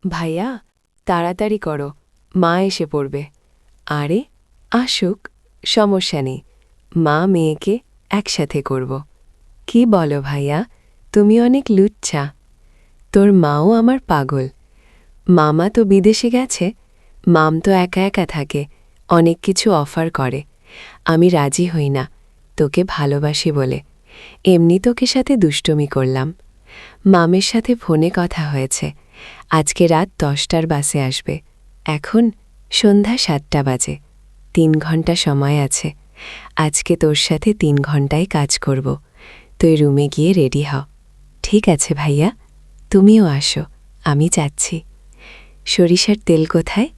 ভাইয়া তাড়াতাড়ি করো, মা এসে পড়বে। আরে আসুক, সমস্যা নেই, মা মেয়েকে একসাথে করব। কি বলো ভাইয়া, তুমি অনেক লুচ্ছা। তোর মাও আমার পাগল। মামা তো বিদেশে গেছে, মাম তো একা একা থাকে, অনেক কিছু অফার করে। আমি রাজি হই না, তোকে ভালোবাসি বলে। এমনি তোকে সাথে দুষ্টুমি করলাম। মামের সাথে ফোনে কথা হয়েছে, আজকে রাত 10টার বাসে আসবে। এখন সন্ধ্যা 7টা বাজে, 3 ঘন্টা সময় আছে। আজকে তোর সাথে 3 ঘন্টায় কাজ করব। তুই রুমে গিয়ে রেডি হ। ঠিক আছে ভাইয়া, তুমিও আসো, আমি যাচ্ছি। সরিষার তেল কোথায়?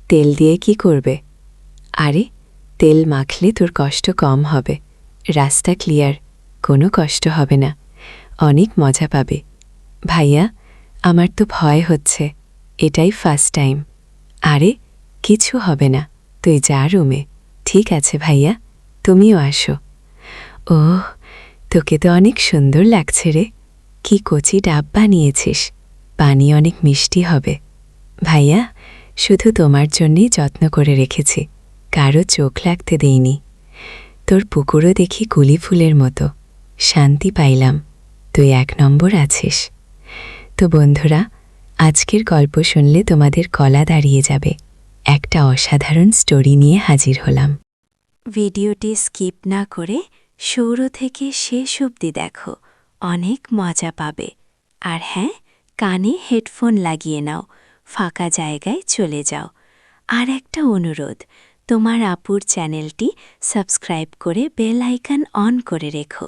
তেল দিয়ে কি করবে? আরে তেল মাখলে তোর কষ্ট কম হবে, রাস্তা ক্লিয়ার, কোনো কষ্ট হবে না, অনেক মজা পাবে। ভাইয়া আমার তো ভয় হচ্ছে, এটাই ফার্স্ট টাইম। আরে কিছু হবে না, তুই যা রুমে। ঠিক আছে ভাইয়া, তুমিও আসো। ওহ, তোকে তো অনেক সুন্দর লাগছে রে। কি কচি ডাব বানিয়েছিস, পানি অনেক মিষ্টি হবে। ভাইয়া শুধু তোমার জন্যেই যত্ন করে রেখেছি, কারো চোখ লাগতে দেইনি। তোর পুকুরও দেখি কুলি ফুলের মতো, শান্তি পাইলাম, তুই 1 নম্বর আছিস। তো বন্ধুরা, আজকের গল্প শুনলে তোমাদের গলা দাঁড়িয়ে যাবে। একটা অসাধারণ স্টোরি নিয়ে হাজির হলাম। ভিডিওটি স্কিপ না করে শুরু থেকে শেষ অবধি দেখো, অনেক মজা পাবে। আর হ্যাঁ, কানে হেডফোন লাগিয়ে নাও, ফাঁকা জায়গায় চলে যাও। আর একটা অনুরোধ, তোমার আপুর চ্যানেলটি সাবস্ক্রাইব করে বেল আইকন অন করে রেখো,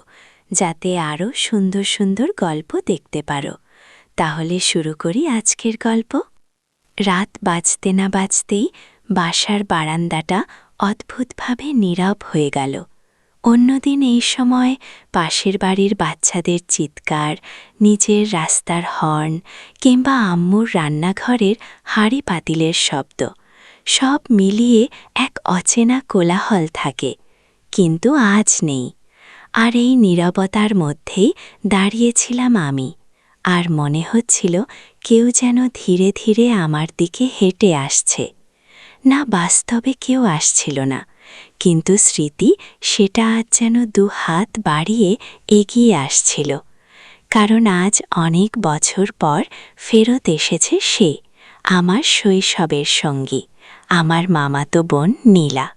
যাতে আরও সুন্দর সুন্দর গল্প দেখতে পারো। তাহলে শুরু করি আজকের গল্প। রাত বাজতে না বাজতেই বাসার বারান্দাটা অদ্ভুতভাবে নীরব হয়ে গেল। অন্যদিন এই সময় পাশের বাড়ির বাচ্চাদের চিৎকার, নিজের রাস্তার হর্ন কিংবা আম্মুর রান্নাঘরের হাঁড়ি পাতিলের শব্দ, সব মিলিয়ে এক অচেনা কোলাহল থাকে। কিন্তু আজ নেই। আর এই নীরবতার মধ্যেই দাঁড়িয়েছিলাম আমি, আর মনে হচ্ছিল কেউ যেন ধীরে ধীরে আমার দিকে হেঁটে আসছে। না, বাস্তবে কেউ আসছিল না, কিন্তু স্মৃতি সেটা আজ যেন 2 হাত বাড়িয়ে এগিয়ে আসছিল। কারণ আজ অনেক বছর পর ফেরত এসেছে সে, আমার শৈশবের সঙ্গী, আমার মামাতো বোন নীলা।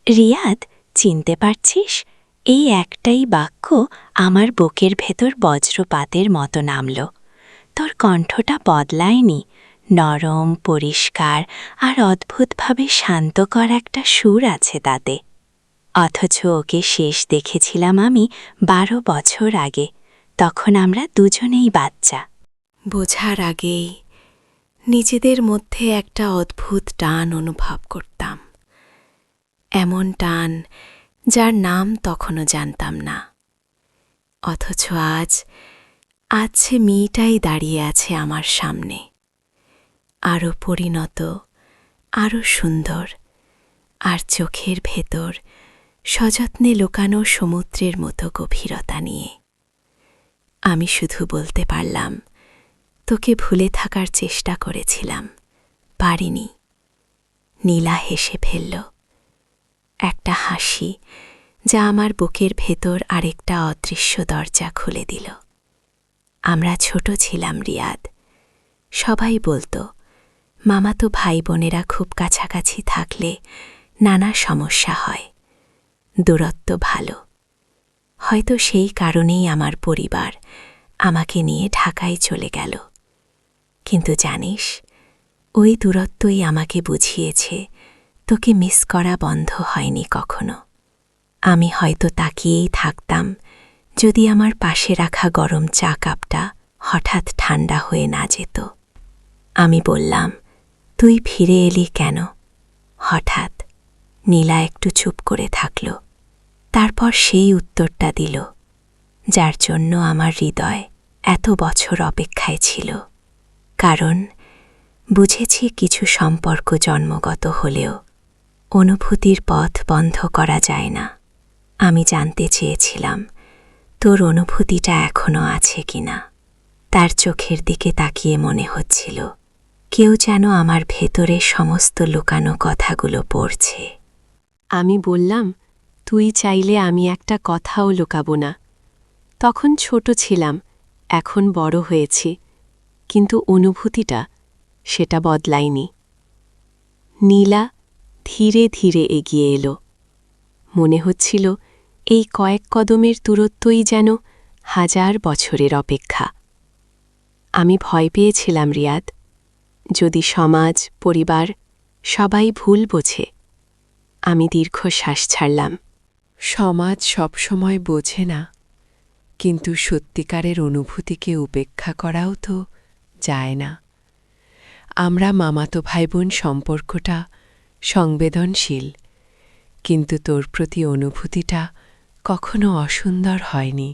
রিয়াদ, চিনতে পারছিস? এই একটাই বাক্য আমার বুকের ভেতর বজ্রপাতের মতো নামল। তোর কণ্ঠটা বদলায়নি, নরম, পরিষ্কার আর অদ্ভুতভাবে শান্তকর একটা সুর আছে তাতে। অথচ ওকে শেষ দেখেছিলাম আমি 12 বছর আগে, তখন আমরা দুজনেই বাচ্চা। বোঝার আগেই নিজেদের মধ্যে একটা অদ্ভুত টান অনুভব করতাম, এমন টান যার নাম তখনও জানতাম না। অথচ আজ সে মেয়েটাই দাঁড়িয়ে আছে আমার সামনে, আরও পরিণত, আরও সুন্দর, আর চোখের ভেতর সযত্নে লুকানো সমুদ্রের মতো গভীরতা নিয়ে। আমি শুধু বলতে পারলাম, তোকে ভুলে থাকার চেষ্টা করেছিলাম, পারিনি। নীলা হেসে ফেলল, একটা হাসি যা আমার বুকের ভেতর আরেকটা অদৃশ্য দরজা খুলে দিল। আমরা ছোট ছিলাম রিয়াদ, সবাই বলতো মামাতো ভাই বোনেরা খুব কাছাকাছি থাকলে নানা সমস্যা হয়, দূরত্ব ভালো। হয়তো সেই কারণেই আমার পরিবার আমাকে নিয়ে ঢাকায় চলে গেল। কিন্তু জানিস, ওই দূরত্বই আমাকে বুঝিয়েছে তোকে মিস করা বন্ধ হয়নি কখনো। আমি হয়তো তাকিয়েই থাকতাম যদি আমার পাশে রাখা গরম চা কাপটা হঠাৎ ঠান্ডা হয়ে না যেত। আমি বললাম, তুই ফিরে এলি কেন হঠাৎ? নীলা একটু চুপ করে থাকল, তারপর সেই উত্তরটা দিল যার জন্য আমার হৃদয় এত বছর অপেক্ষায় ছিল। কারণ বুঝেছি কিছু সম্পর্ক জন্মগত হলেও অনুভূতির পথ বন্ধ করা যায় না। আমি জানতে চেয়েছিলাম তোর অনুভূতিটা এখনো আছে কিনা। তার চোখের দিকে তাকিয়ে মনে হচ্ছিল কেউ যেন আমার ভেতরে সমস্ত লুকানো কথাগুলো পড়ছে। আমি বললাম, তুই চাইলে আমি একটা কথাও লুকাবো না। তখন ছোট ছিলাম, এখন বড় হয়েছি, কিন্তু অনুভূতিটা সেটা বদলায়নি। নীলা ধীরে ধীরে এগিয়ে এলো। মনে হচ্ছিল এই কয়েক কদমের দূরত্বই যেন 1000 বছরের অপেক্ষা। আমি ভয় পেয়েছিলাম রিয়াদ, যদি সমাজ, পরিবার সবাই ভুল বোঝে। আমি দীর্ঘশ্বাস ছাড়লাম। সমাজ সবসময় বোঝে না, কিন্তু সত্যিকারের অনুভূতিকে উপেক্ষা করাও তো যায় না। আমরা মামাতো ভাইবোন সম্পর্কটা সংবেদনশীল, কিন্তু তোর প্রতি অনুভূতিটা কখনো অসুন্দর হয়নি,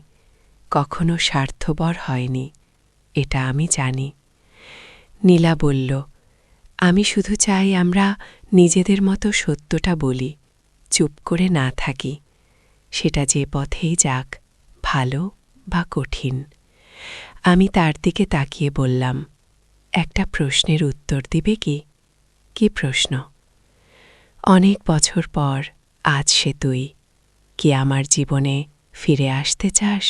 কখনো স্বার্থপর হয়নি, এটা আমি জানি। নীলা বলল, আমি শুধু চাই আমরা নিজেদের মতো সত্যটা বলি, চুপ করে না থাকি, সেটা যে পথেই যাক, ভালো বা কঠিন। আমি তার দিকে তাকিয়ে বললাম, একটা প্রশ্নের উত্তর দিবে কি? কি প্রশ্ন? অনেক বছর পর আজ সে তুই কি আমার জীবনে ফিরে আসতে চাস,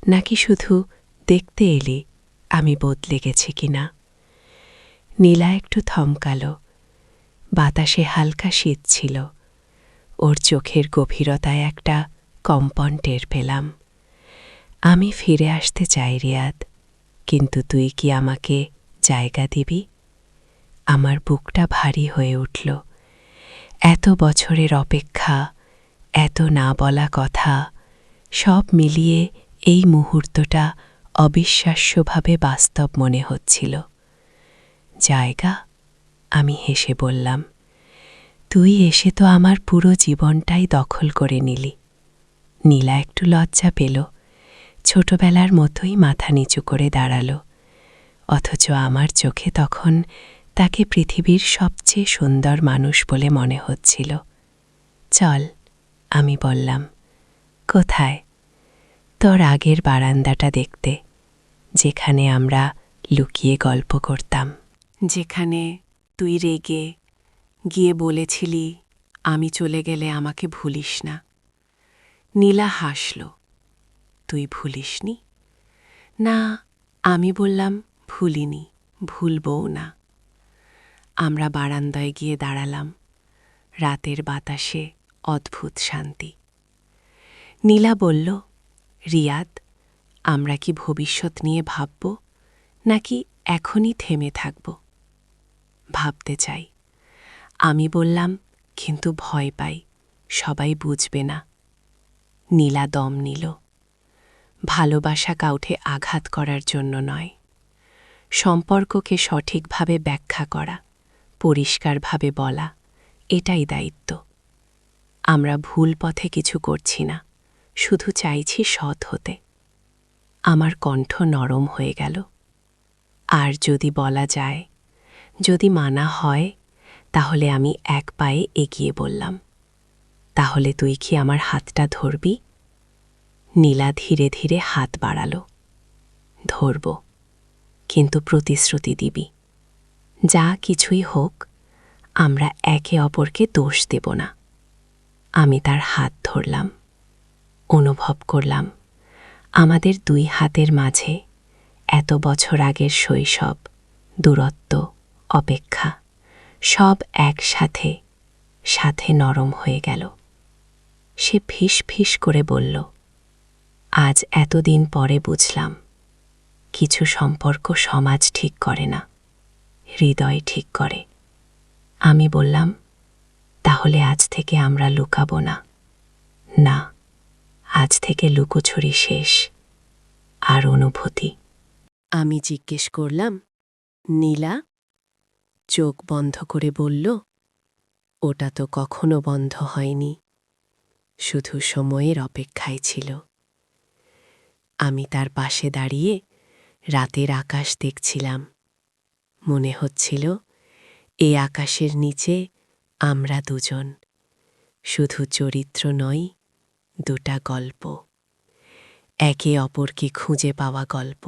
নাকি শুধু দেখতে এলি আমি বদলে গেছি কিনা? নীলা একটু থমকালো। বাতাসে হালকা শীত ছিল। ওর চোখের গভীরতায় একটা কম্পন টের পেলাম। আমি ফিরে আসতে চাই রিয়াদ, কিন্তু তুই কি আমাকে জায়গা দিবি? আমার বুকটা ভারী হয়ে উঠল। এত বছরের অপেক্ষা, এত না বলা কথা, সব মিলিয়ে এই মুহূর্তটা অবিশ্বাস্যভাবে বাস্তব মনে হচ্ছিল। জায়গা? আমি হেসে বললাম, তুই এসে তো আমার পুরো জীবনটাই দখল করে নিলি। নীলা একটু লজ্জা পেল, ছোটবেলার মতোই মাথা নিচু করে দাঁড়াল, অথচ আমার চোখে তখন তাকে পৃথিবীর সবচেয়ে সুন্দর মানুষ বলে মনে হচ্ছিল। চল, আমি বললাম। কোথায়? তোর আগের বারান্দাটা দেখতে, যেখানে আমরা লুকিয়ে গল্প করতাম, যেখানে তুই রেগে গিয়ে বলেছিলি আমি চলে গেলে আমাকে ভুলিস না। নীলা হাসল, তুই ভুলিসনি? না, আমি বললাম, ভুলিনি, ভুলবও না। আমরা বারান্দায় গিয়ে দাঁড়ালাম। রাতের বাতাসে অদ্ভুত শান্তি। নীলা বলল, রিয়াদ, আমরা কি ভবিষ্যৎ নিয়ে ভাবব, নাকি এখনই থেমে থাকব? ভাবতে চাই। আমি বললাম, কিন্তু ভয় পাই, সবাই বুঝবে না। নীলা দম নিল। ভালোবাসা কাউকে আঘাত করার জন্য নয়, সম্পর্ককে সঠিকভাবে ব্যাখ্যা করা, পরিষ্কারভাবে বলা, এটাই দায়িত্ব। আমরা ভুল পথে কিছু করছি না, শুধু চাইছি সৎ হতে। আমার কণ্ঠ নরম হয়ে গেল। আর যদি বলা যায়, যদি মানা হয়, তাহলে আমি এক পায়ে এগিয়ে বললাম, তাহলে তুই কি আমার হাতটা ধরবি? নীলা ধীরে ধীরে হাত বাড়াল। ধরব, কিন্তু প্রতিশ্রুতি দিবি, যা কিছুই হোক আমরা একে অপরকে দোষ দেব না। আমি তার হাত ধরলাম। অনুভব করলাম আমাদের দুই হাতের মাঝে এত বছর আগের শৈশব, দূরত্ব, অপেক্ষা, সব একসাথে সাথে নরম হয়ে গেল। সে ফিস ফিস করে বলল, আজ এতদিন পরে বুঝলাম, কিছু সম্পর্ক সমাজ ঠিক করে না, হৃদয় ঠিক করে। আমি বললাম, তাহলে আজ থেকে আমরা লুকাবো না। না, আজ থেকে লুকোছড়ি শেষ, আর অনুভূতি। আমি জিজ্ঞেস করলাম, নীলা? চোখ বন্ধ করে বলল, ওটা তো কখনো বন্ধ হয়নি, শুধু সময়ের অপেক্ষায় ছিল। আমি তার পাশে দাঁড়িয়ে রাতের আকাশ দেখছিলাম। মনে হচ্ছিল এ আকাশের নিচে আমরা দুজন, শুধু চরিত্র নই, দুটা গল্প, একে অপরকে খুঁজে পাওয়া গল্প।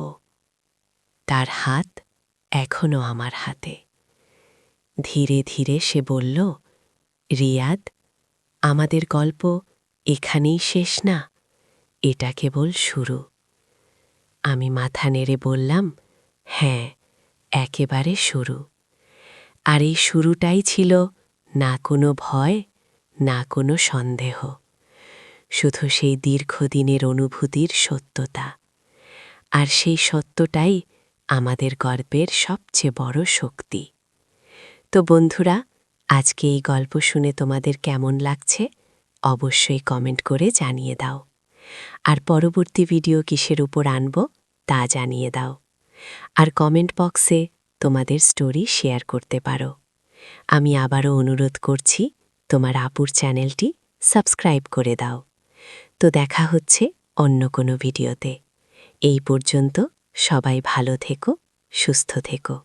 তার হাত এখনো আমার হাতে। ধীরে ধীরে সে বলল, রিয়াদ, আমাদের গল্প এখানেই শেষ না, এটা কেবল শুরু। আমি মাথা নেড়ে বললাম, হ্যাঁ, একেবারে শুরু। আর এই শুরুটাই ছিল না কোনো ভয়, না কোনো সন্দেহ, শুধু সেই দীর্ঘদিনের অনুভূতির সত্যতা। আর সেই সত্যটাই আমাদের গল্পের সবচেয়ে বড় শক্তি। তো বন্ধুরা, আজকে এই গল্প শুনে তোমাদের কেমন লাগছে অবশ্যই কমেন্ট করে জানিয়ে দাও। আর পরবর্তী ভিডিও কিসের উপর আনব তা জানিয়ে দাও। আর কমেন্ট বক্সে তোমাদের স্টোরি শেয়ার করতে পারো। আমি আবারও অনুরোধ করছি, তোমার আপুর চ্যানেলটি সাবস্ক্রাইব করে দাও। তো দেখা হচ্ছে অন্য কোনো ভিডিওতে। এই পর্যন্ত সবাই ভালো থেকো, সুস্থ থেকো।